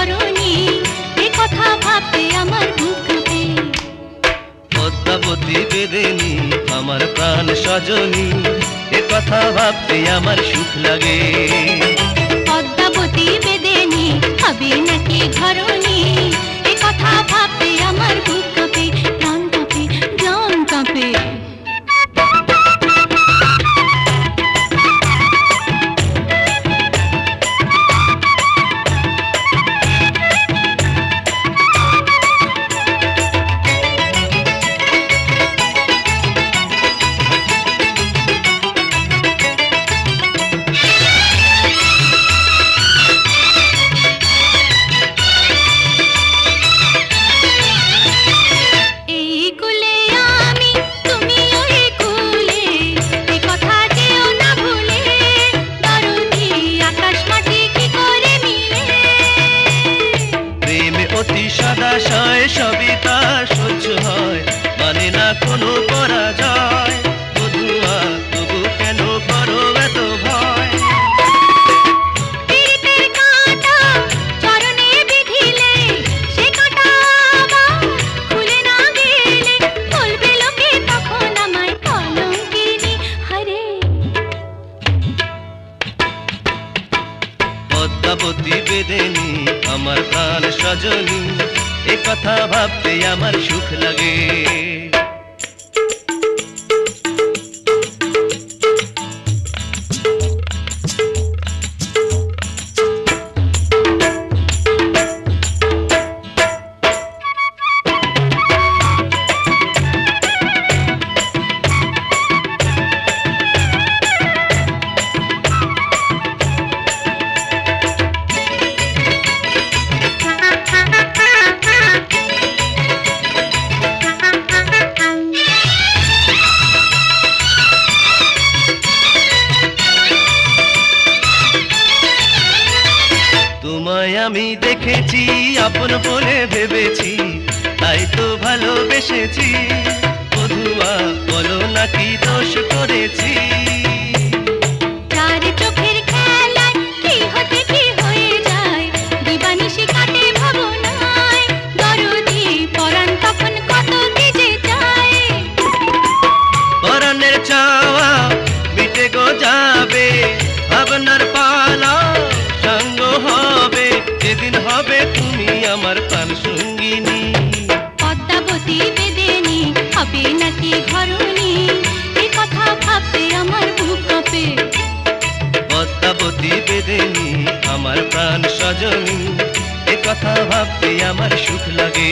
ঘরণী, এ কথা ভাবতে আমার বুক কাঁপে। পদ্মাবতী বেদেনী আমার প্রাণ সজনী, এ কথা ভাবতে আমার সুখ লাগে। পদ্মাবতী বেদেনী হবে নাকি ঘরণী, এ কথা ভাবতে আমার বুক কাঁপে, প্রাণ কাঁপে, জান কাঁপে। সদাশয় সবই তা সহ্য হয়, মানে না কোনো পরাজয়। বধুয়া তবু কেন করো এত ভয়? পীড়িতের কাঁটা চরণে বিঁধিলে, সে কাঁটা আবার খুলে না গেলে, বলবে লোকে তখন আমায় কলঙ্কিনী। হরে পদ্মাবতী বেদেনী আমার প্রাণ সজনী, এ কথা ভাবতে আমার সুখ লাগে। তোমায় আমি দেখেছি, আপন বলে ভেবেছি, তাই তো ভালোবেসেছি। বধুয়া বলো নাকি দোষ করেছি? চার চোখের খেলায় কি হতে কি হয়ে যায়, দিবানিশি কাটে ভাবনায়। দরদি পরাণ তখন কত কি যে চায়। পরাণের চাওয়া মিটে গো যাবে, ভাবনার পালা সঙ্গ হবে, যেদিন হবে তুমি আমার প্রাণ সঙ্গিনী। পদ্মাবতী বেদেনী হবে নাকি ঘরণী, এ কথা ভাবতে আমার বুক কাঁপে। পদ্মাবতী বেদেনী আমার প্রাণ সজনী, এ কথা ভাবতে আমার সুখ লাগে।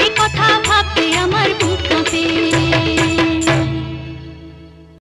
এ কথা ভাবতে আমার বুক কাঁপে।